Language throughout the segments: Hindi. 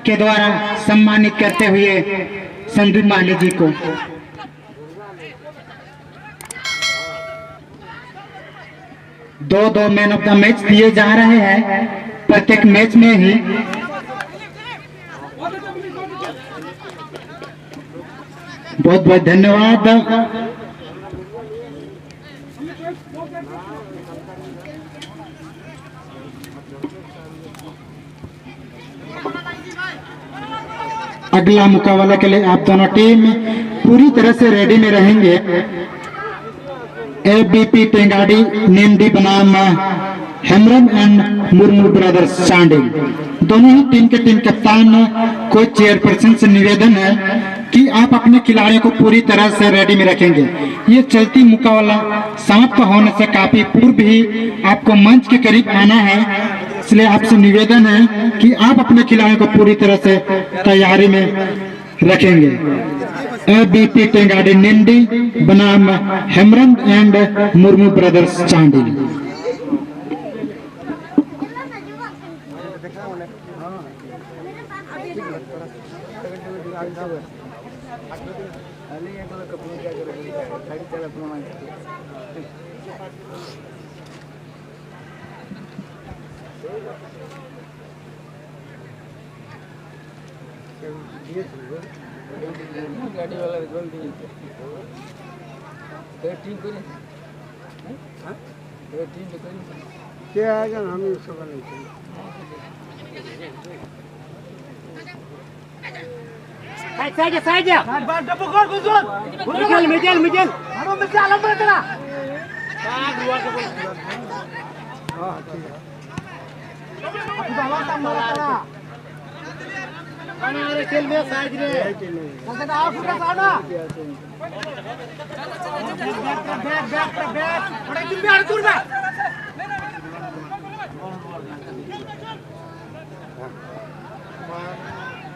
के द्वारा सम्मानित करते हुए संदीप माली जी को। दो मैन ऑफ द मैच दिए जा रहे हैं प्रत्येक मैच में ही। बहुत बहुत धन्यवाद। अगला मुकाबला के लिए आप दोनों टीम पूरी तरह से रेडी में रहेंगे। एबीपी टेंगाड़ी निंदी बनाम हेमरम एंड मुर्मू ब्रदर्स चांडी। दोनों ही टीम के टीम कप्तान को चेयरपर्सन से निवेदन है कि आप अपने खिलाड़ियों को पूरी तरह से रेडी में रखेंगे। ये चलती मुकाबला समाप्त होने से काफी पूर्व ही आपको मंच के करीब आना है, इसलिए आपसे निवेदन है कि आप अपने खिलाड़ियों को पूरी तरह से तैयारी में रखेंगे। एबीपी टेंगाड़ी निंदी बनाम हेमरम एंड मुर्मू ब्रदर्स चांडी। गाड़ी वाला जोन दी टीम को नहीं हां टीम को नहीं क्या आएगा हम इसको बनाएंगे। साइड बात डब्बू कर गुजर मिडिल मारो में आलम बना तेरा हां ठीक है अब बाबा काम मारा तेरा हमारे खेल में साइड रे संगत आओ फुटा साउना बैक बड़े तुम भी आड़ दूर में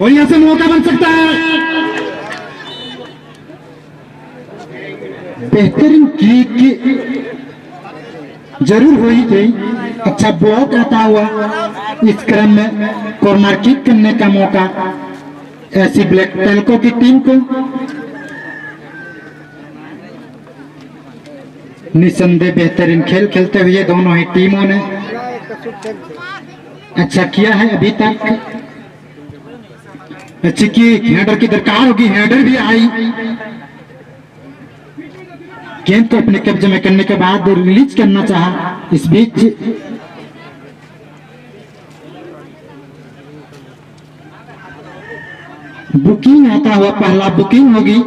और यहाँ से मौका बन सकता है। बेहतरीन किक जरूर हुई थी। अच्छा ब्लॉक आता हुआ इस क्रम में कॉर्नर किक करने का मौका ऐसी ब्लैक टेल्को की टीम को। निसंदेह बेहतरीन खेल खेलते हुए दोनों ही टीमों ने अच्छा किया है अभी तक। अच्छी की हेडर की दरकार होगी, हेडर भी आई। गेंद को अपने कब्जे में करने के बाद रिलीज करना चाहा, इस बीच बुकिंग आता हुआ पहला बुकिंग होगी।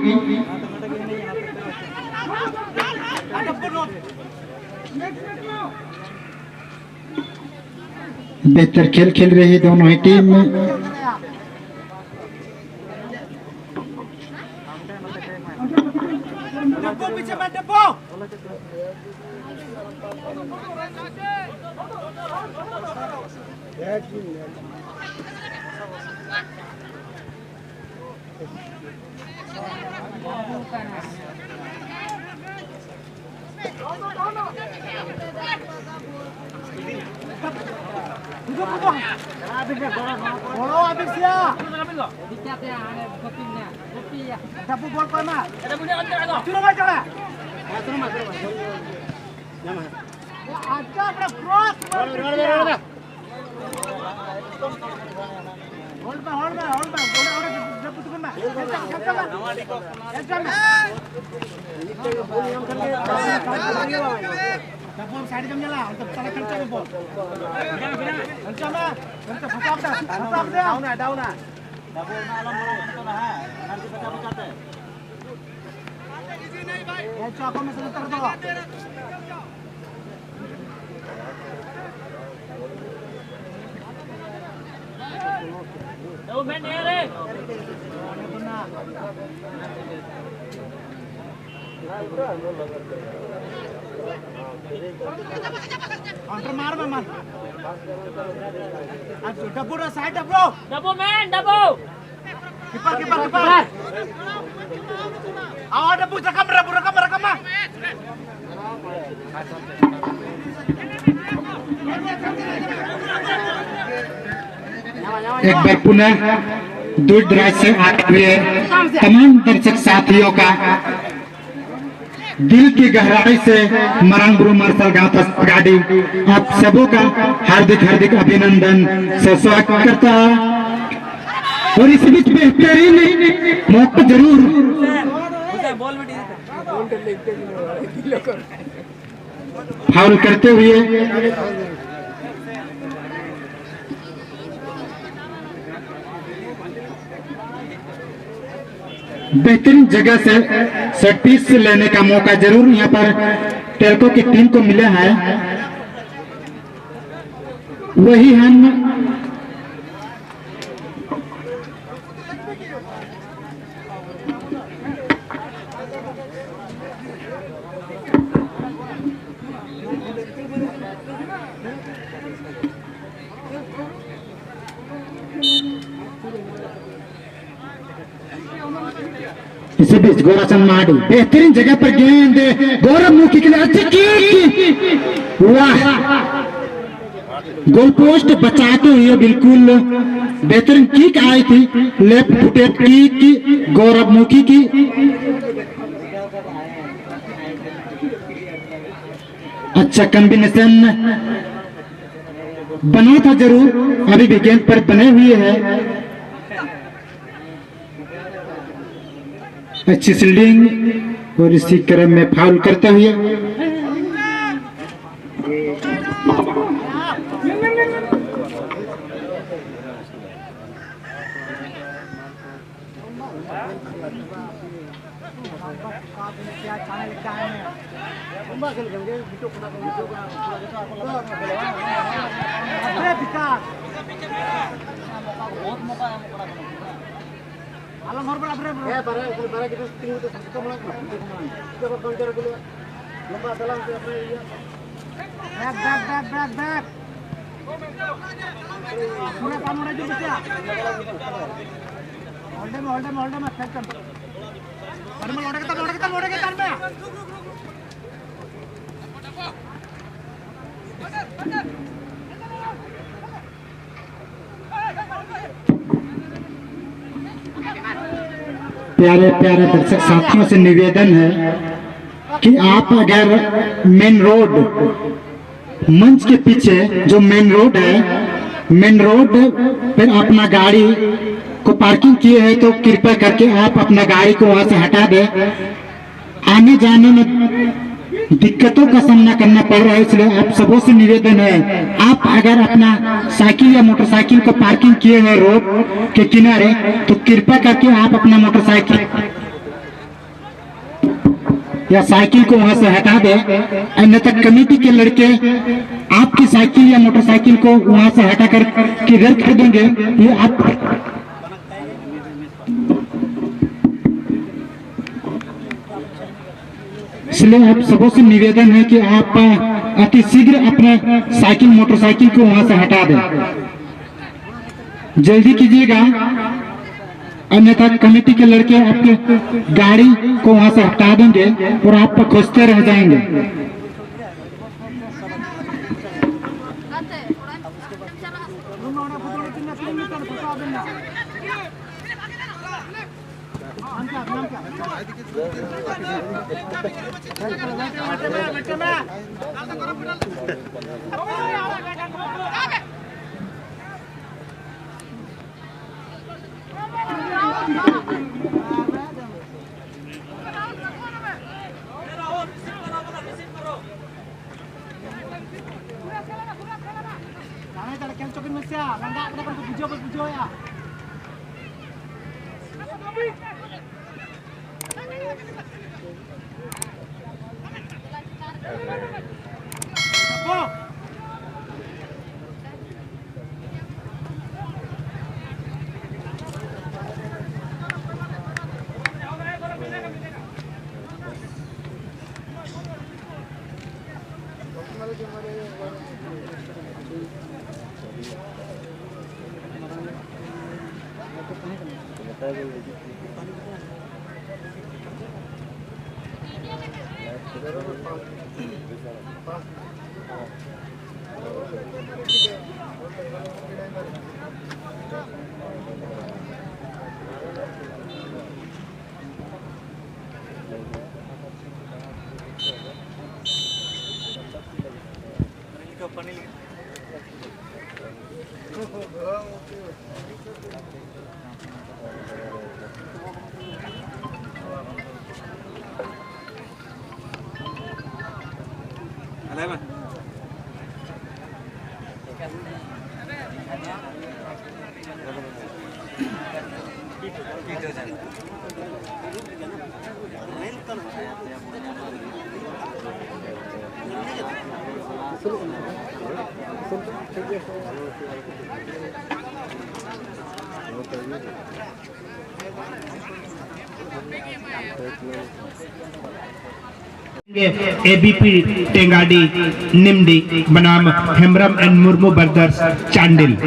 बेहतर खेल खेल रही है दोनों ही टीम में। पीछे बैठ डब्बो डब्बू बोल कोई मा चलो भाई चला आजा अपना क्रॉस होल्ड में डब्बू तुम में डब्बू साइड कम चला हम तो चला खर्चा में बोल खर्चा में फटा डाउन है डब्बू में आलम तो ना है खर्च बचाते ये चाकों में से उतर दो। दो मिनट रे काउंटर मार में डब्बू रा साइड डब्बू मैन डब्बू कीपर आओ डब्बू रकम एक बार पुनः दूर दराज से आए हुए तमाम दर्शक साथियों का दिल की गहराई से मरांग गुरु मार्शल गांव गाड़ी आप सबों का हार्दिक हार्दिक अभिनंदन से स्वागत करता है। और इस बीच बेहतरीन मौका जरूर फाउल करते हुए बेहतरीन जगह से सेट पीस लेने का मौका जरूर यहाँ पर टेल्को की टीम को मिला है। वही हम इसी बीच गोराचंद माडी बेहतरीन जगह पर गेंद गौरव मुखी के लिए अच्छी किक, वाह गोल पोस्ट बचाते हुए बिल्कुल बेहतरीन किक आई थी, लेफ्ट फुटेड किक गौरव मुखी की। अच्छा कॉम्बिनेशन बना था जरूर, अभी भी गेंद पर बने हुए है। अच्छी फील्डिंग और इसी क्रम में फाउल करते हुए alam hormat berapa? Ya, bara kita tinggal itu kita mulai. Kita berkontor dulu. Lomba dalam siapa ya? Back. Mulai kamu aja bisa. Hold them, second. Baru mau lorek kita be. प्यारे प्यारे दर्शक साथियों से निवेदन है कि आप अगर मेन रोड मंच के पीछे जो मेन रोड है, मेन रोड पर अपना गाड़ी को पार्किंग किए हैं तो कृपया करके आप अपना गाड़ी को वहां से हटा दें। आने जाने में दिक्कतों का सामना करना पड़ रहा है, इसलिए आप सबों से निवेदन है आप अगर अपना साइकिल या मोटरसाइकिल को पार्किंग किए हैं रोड के किनारे तो कृपया करके आप अपना मोटरसाइकिल या साइकिल को वहां से हटा दें, अन्यथा कमेटी के लड़के आपकी साइकिल या मोटरसाइकिल को वहां से हटाकर किधर खरीदेंगे ये आप इसलिए आप सबों से निवेदन है कि आप अति शीघ्र अपने साइकिल मोटरसाइकिल को वहां से हटा दें, जल्दी कीजिएगा, अन्यथा कमेटी के लड़के आपके गाड़ी को वहां से हटा देंगे और आप खोजते रह जाएंगे। एबीपी टेंगाडी निम्डी बनाम हेम्ब्रम एंड मुर्मू ब्रदर्स चांडिल।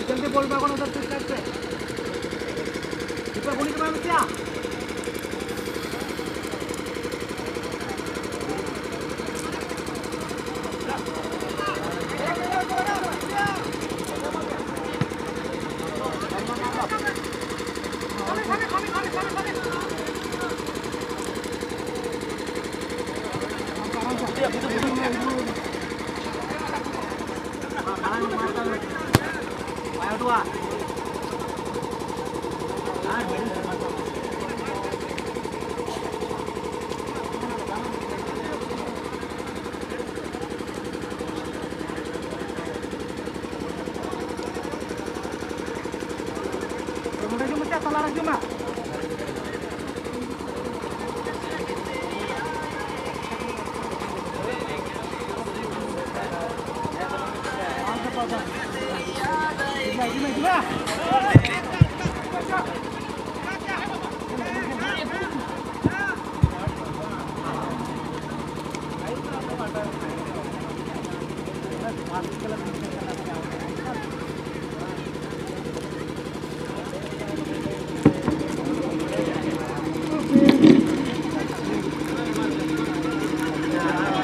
जल्दी बोल रहा हूँ उधर से इतना बोली तो मैं क्या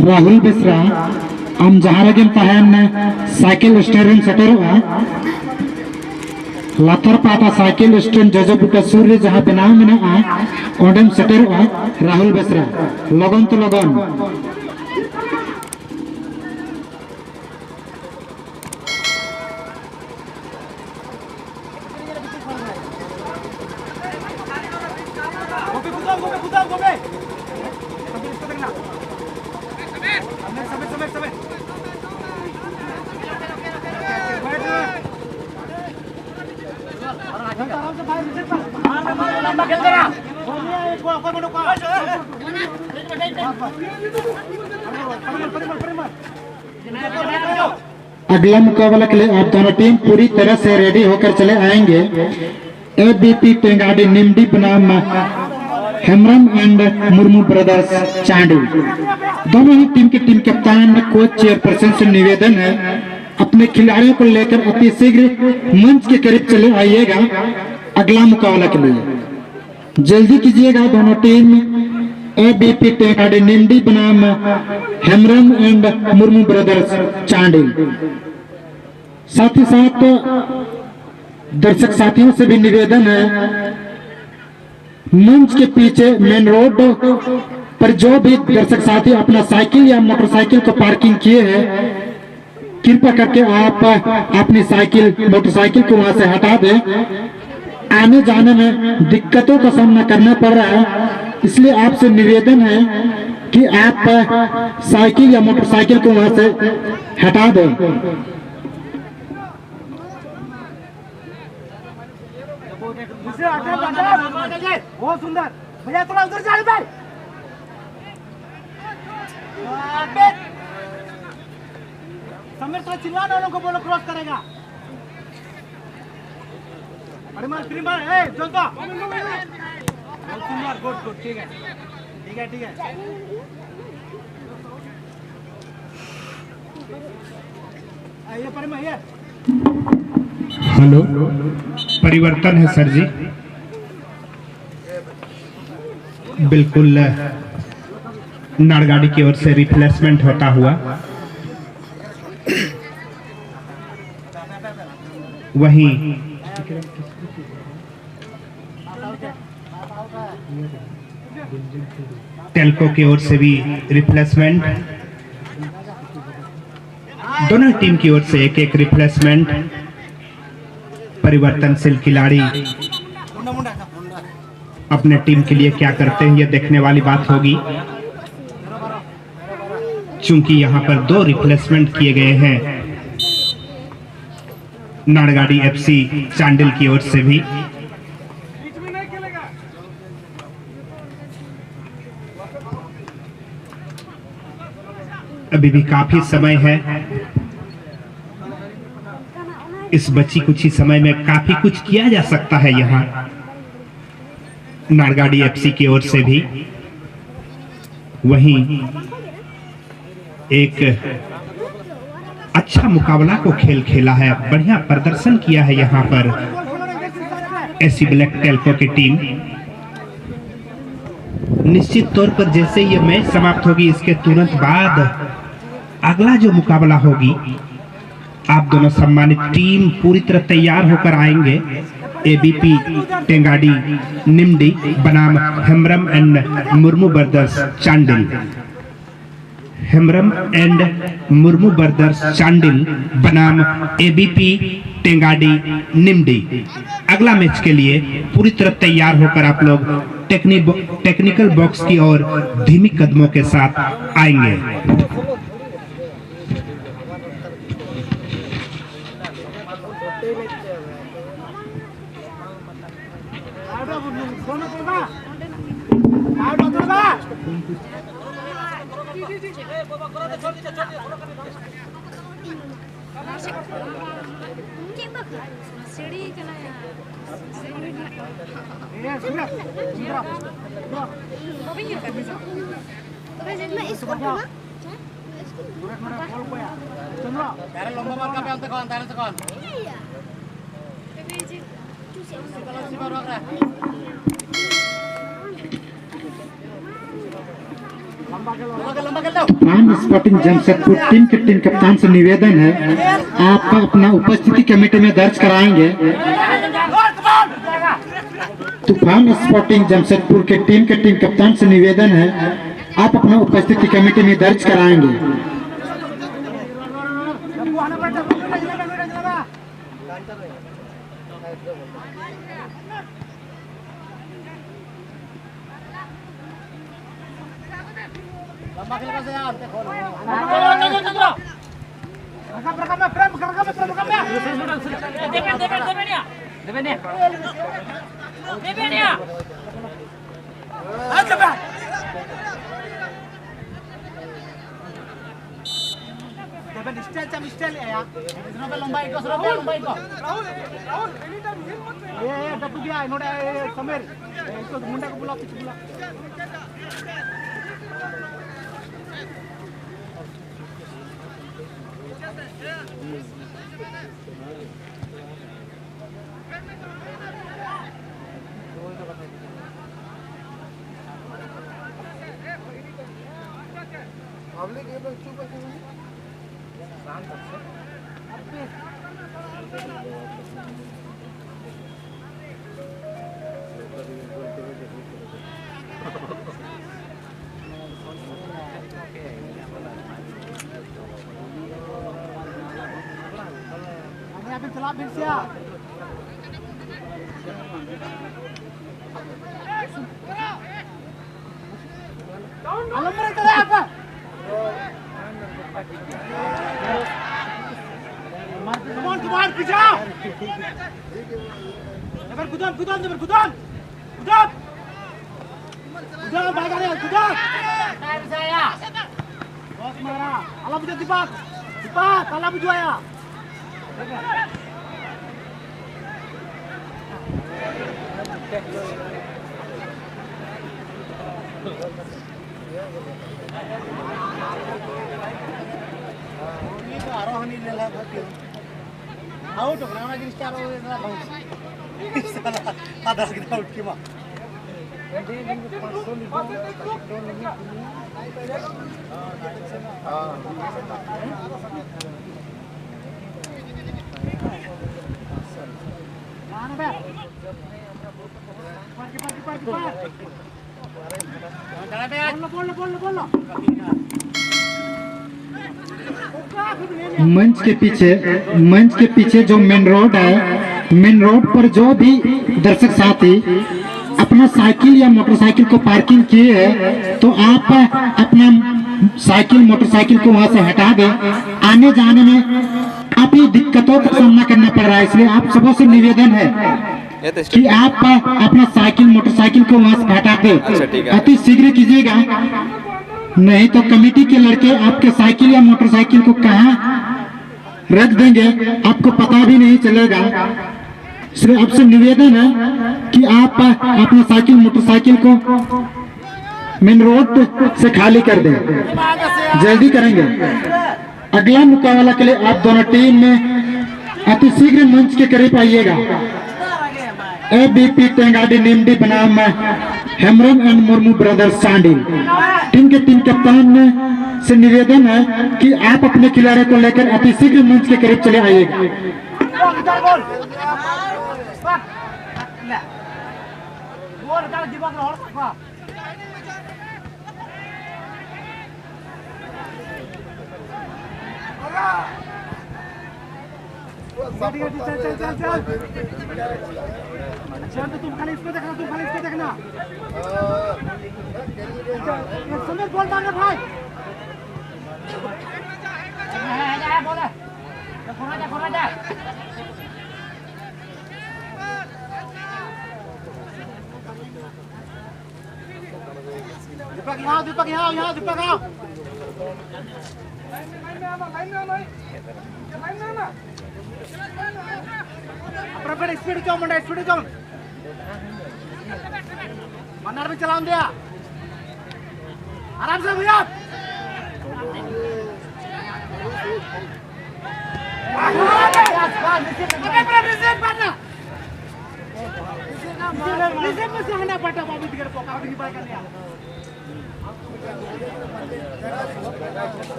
राहुल बेसरा आम जहां गेम तहन साइकिल स्टेरिंग सेटरवा लातर पाता साइकिल स्टैंड जजबुटा सूर्य जहां बनाव मेना ओंडेम सेटरवा राहुल बेसरा लगन तो लगन अगला मुकाबला के लिए आप दोनों टीम पूरी तरह से रेडी होकर चले आएंगे। एबीपी टेंगाडी निम्डी बनाम हेम्ब्रम एंड मुर्मू ब्रदर्स चांडिल। दोनों ही टीम के टीम कप्तान कोच चेयरपर्सन से निवेदन है अपने खिलाड़ियों को लेकर अति शीघ्र मंच के करीब चले आइएगा। अगला मुकाबला के लिए जल्दी कीजिएगा। दोनों टीम एबीपी टेंगाडी निम्डी बनाम हेम्ब्रम एंड मुर्मू ब्रदर्स चांडिल। साथ ही साथ दर्शक साथियों से भी निवेदन है मंच के पीछे मेन रोड पर जो भी दर्शक साथी अपना साइकिल या मोटरसाइकिल को पार्किंग किए हैं कृपया करके आप अपनी साइकिल मोटरसाइकिल को वहां से हटा दें। आने जाने में दिक्कतों का सामना करना पड़ रहा है, इसलिए आपसे निवेदन है कि आप साइकिल या मोटरसाइकिल को वहां से हटा दें। बहुत सुंदर भैया, थोड़ा उधर जा भाई। समीर थोड़ा चिल्ला ना, लोगों को बोलो क्रॉस करेगा। अरे मार फ्री मार, ए जोंता बहुत सुंदर, गुड गुड, ठीक है ठीक है ठीक है। आइए पर मैं ये हेलो, परिवर्तन है सर जी, बिल्कुल नाड़गाड़ी की ओर से रिप्लेसमेंट होता हुआ। वहीं टेल्को की ओर से भी रिप्लेसमेंट, दोनों टीम की ओर से एक एक रिप्लेसमेंट। परिवर्तनशील खिलाड़ी अपने टीम के लिए क्या करते हैं, यह देखने वाली बात होगी। चूंकि यहां पर 2 रिप्लेसमेंट किए गए हैं नाड़गाड़ी एफसी चांडिल की ओर से भी। अभी भी काफी समय है, इस बची कुछ ही समय में काफी कुछ किया जा सकता है यहाँ नाड़गाड़ी एफसी की ओर से भी। वहीं एक अच्छा मुकाबला को खेल खेला है, बढ़िया प्रदर्शन किया है यहाँ पर एसी ब्लैक टेल्को की टीम। निश्चित तौर पर जैसे ये मैच समाप्त होगी, इसके तुरंत बाद अगला जो मुकाबला होगी, आप दोनों सम्मानित टीम पूरी तरह तैयार होकर आएंगे। एबीपी टेंगाडी निम्डी बनाम Hembram and Murmu brothers Chandil. Hembram and Murmu brothers Chandil बनाम एबीपी टेंगाडी निम्डी। अगला मैच के लिए पूरी तरह तैयार होकर आप लोग टेक्निकल बॉक्स की ओर धीमी कदमों के साथ आएंगे। पान स्पोर्टिंग जमशेदपुर टीम के टीम कप्तान से निवेदन है, आप अपना उपस्थिति कमेटी में दर्ज कराएंगे। तूफान स्पोर्टिंग जमशेदपुर के टीम कप्तान से निवेदन है, आप अपना उपस्थिति कमेटी में दर्ज कराएंगे। समीर इसको मुंडा को बुला, पीछे बुला। Gelap Vinsia. Alam mereka apa? Come on, Pija! Never Gudan! Gudan, bagai ni, Gudan! Saya. Bos marah. Alam punya Dipak, alam juaya. Ini tu arohan ini lelah betul. Out of Rama jenis cara itu lelah bagus. Salah, ada kita out kima. Mana ber? Cepat. बोलो मंच के पीछे जो मेन रोड है, मेन रोड पर जो भी दर्शक साथी अपना साइकिल या मोटरसाइकिल को पार्किंग किए हैं तो आप अपना साइकिल मोटरसाइकिल को वहां से हटा दें। आने जाने में काफी दिक्कतों का सामना करना पड़ रहा है, इसलिए आप सबों से निवेदन है कि आप अपना साइकिल मोटरसाइकिल को वहां से हटा दें, अति शीघ्र कीजिएगा, नहीं तो कमेटी के लड़के आपके साइकिल या मोटरसाइकिल को कहां रख देंगे आपको पता भी नहीं चलेगा। इसलिए आपसे निवेदन है कि आप अपना साइकिल मोटरसाइकिल को मेन रोड से खाली कर दें, जल्दी करेंगे। अगला मुकाबला के लिए आप दोनों टीम में अति शीघ्र मंच के करीब आइएगा। एबीपी तेंगाडी निम्डी बनाम Hemram and Murmu brothers Sandi. Team के टीम कप्तान से निवेदन है कि आप अपने खिलाड़ी को लेकर अति शीघ्र मंच के करीब चले आइएगा। चल तुम खाली इसको देखना, समय बॉल मारना भाई। खोला जा। दीपक यहाँ। अपना स्पीड जाओ मंडा, स्पीड जाओ। मन्नार में चलाओ दिया, आराम से भैया।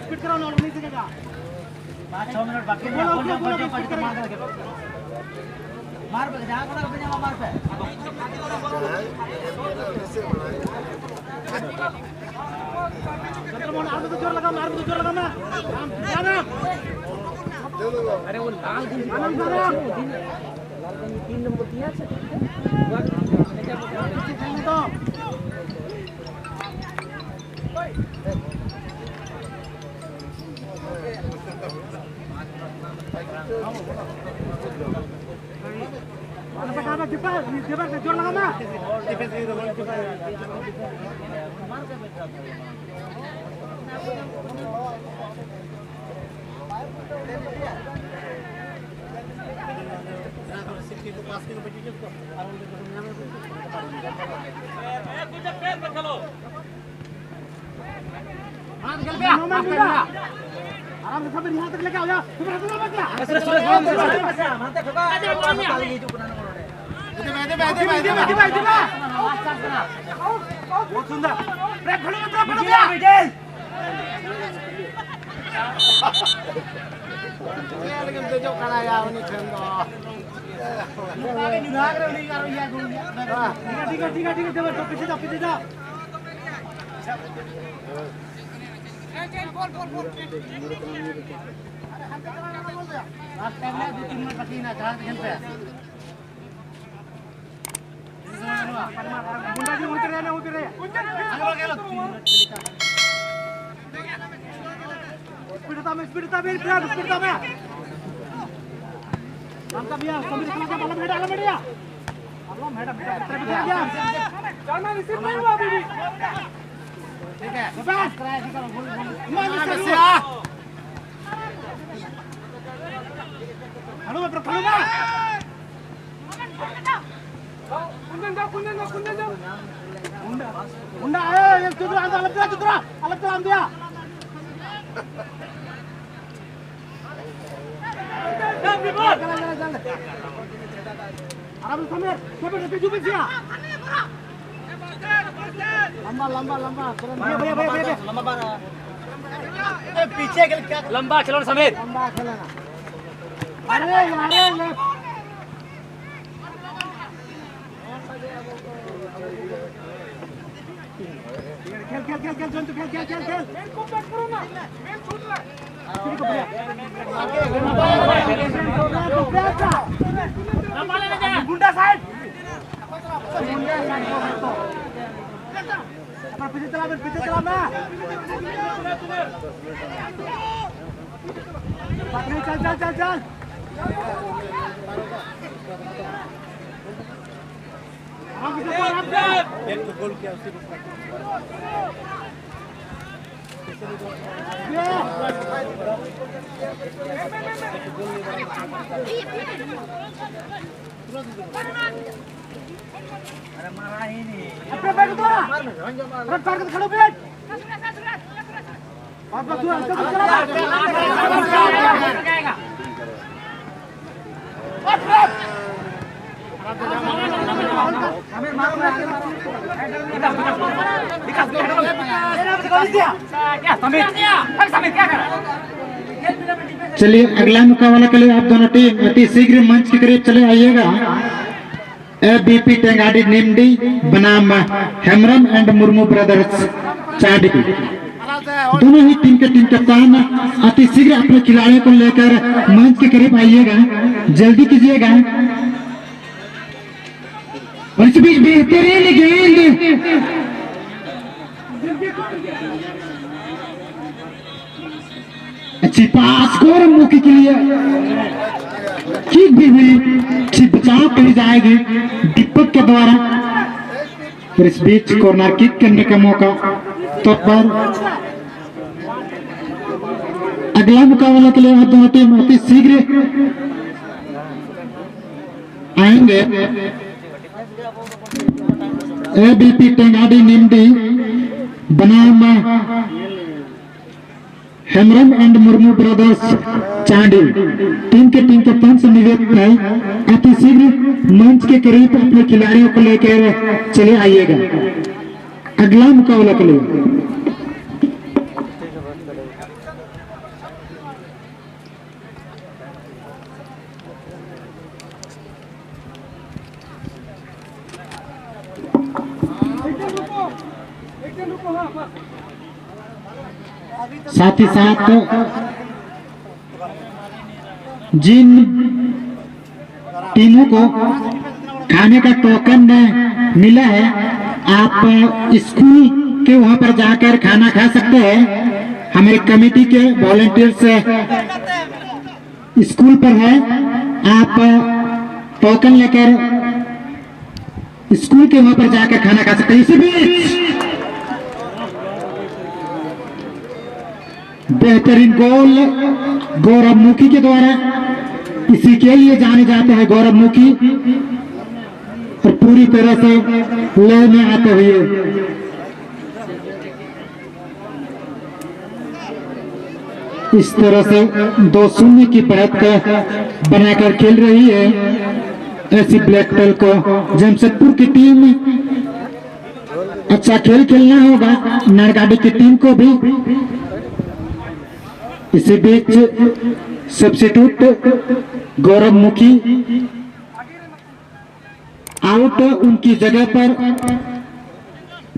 स्पीड कराओ ना, नहीं सकेगा। 5-6 मिनट बाकी है। मार पे जहां को ना मार पे। चलो मार तो जोर लगा ना। जाना। अरे वो लाल दिन 3 नंबर दिया है। जोर लगा ना। आराम से सब यहाँ तक लेके आओ जा। बहुत सुंदर। ब्रेक खोलो लेकिन जो करा यार नहीं खेल दो। आगे निभाग रहे नहीं करो यार ठीक है जब पीछे जा। लास्ट टाइम में 2-3 मिनट बाकी ना 4 सेकंड पे गुंडा जी उतर रहे आगे बढ़ गए स्पीड था में हम का भैया सभी खिला के बाला बेटा अल्लाह मैडम चलना रिसीव नहीं हुआ अभी भी ठीक है बस हेलो मैं प्रफुल्ल कुंदन जाओ गुंडा आए चुतरा अलग चला हम दिया आराम समीर कोई रेपीजू पे सिया लंबा भैया लंबा बार ए पीछे के क्या लंबा चलो समीर लंबा खेलना अरे यार खेल जंतु खेल को बैक करो ना मैं छूट रहा गुंडा साइड पीछे चला मैं चल एक तो गोल किया उसी अरे मारा ही नहीं अपने बैठ दो रन पार कर खड़ो बैठ वापस दो जाएगा हमें मार चलिए अगला मुकाबला के लिए आप दोनों टीम अति शीघ्र मंच के करीब चले आइएगा। एबीपी टेंगाडी निम्डी बनाम हेमरम एंड मुर्मू ब्रदर्स चांडी। दोनों ही टीम के टीम कप्तान अति शीघ्र अपने खिलाड़ियों को लेकर मंच के करीब आइएगा, जल्दी कीजिएगा। और इस बीच बेहतरीन गेंद अच्छी पास स्कोर मौके के लिए किक भी हुई, अच्छी बचाव करी जाएगी दीपक के द्वारा। और इस बीच कॉर्नर किक करने का मौका तो पर अगला मुकाबला के लिए दोनों टीम अति शीघ्र आएंगे। एबीपी टेंगाडी निम्डी बनाम Hemram and Murmu brothers Chandi. Team के टीम कप्तान से निवेदन है अति शीघ्र मंच के करीब अपने खिलाड़ियों को लेकर चले आइएगा अगला मुकाबला के लिए। साथ ही साथ जिन टीमों को खाने का टोकन मिला है, आप स्कूल के वहां पर जाकर खाना खा सकते हैं। हमारी कमेटी के वॉलंटियर्स स्कूल पर है, आप टोकन लेकर स्कूल के वहां पर जाकर खाना खा सकते हैं। इसी बीच बेहतरीन गोल गौरव मुखी के द्वारा, इसी के लिए जाने जाते हैं गौरव मुखी, और पूरी तरह से ले में आते हुए इस तरह से 2-0 की बढ़त बनाकर खेल रही है ऐसी ब्लैक पेल को। जमशेदपुर की टीम अच्छा खेल खेलना होगा, नारगाड़ी की टीम को भी। इसी बीच सब्स्टिट्यूट गौरव मुखी आउट, उनकी जगह पर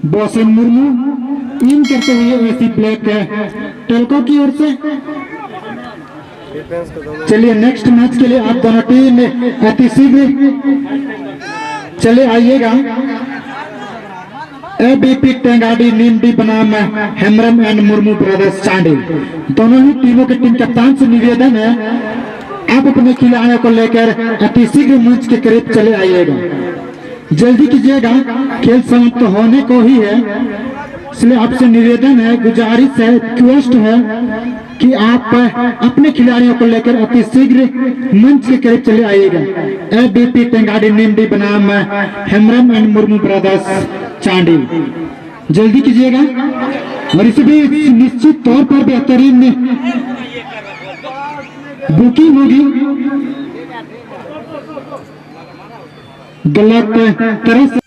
बोसन मुर्मू इन करते हुए एसी ब्लैक टेल्को की ओर से। चलिए नेक्स्ट मैच के लिए आप दोनों टीम अति शीघ्र चले आइएगा। एबीपी टेंगाडी नीमडी बनाम हेमरम एंड मुर्मू ब्रदर्स चांडी, दोनों ही टीमों के टीम कप्तान से निवेदन है आप अपने खिलाड़ियों को लेकर अति शीघ्र मंच के करीब चले आइएगा। जल्दी कीजिएगा, खेल समाप्त होने को ही है, इसलिए आपसे निवेदन है, गुजारिश है, रिक्वेस्ट है कि आप अपने खिलाड़ियों को लेकर अति शीघ्र मंच के करीब चले आइएगा। एबीपी टेंगाडी नीमडी बनाम हेमरम एंड मुर्मू ब्रदर्स चांडी, जल्दी कीजिएगा। और इसे भी निश्चित तौर पर बेहतरीन बुकिंग होगी, गलत तरह से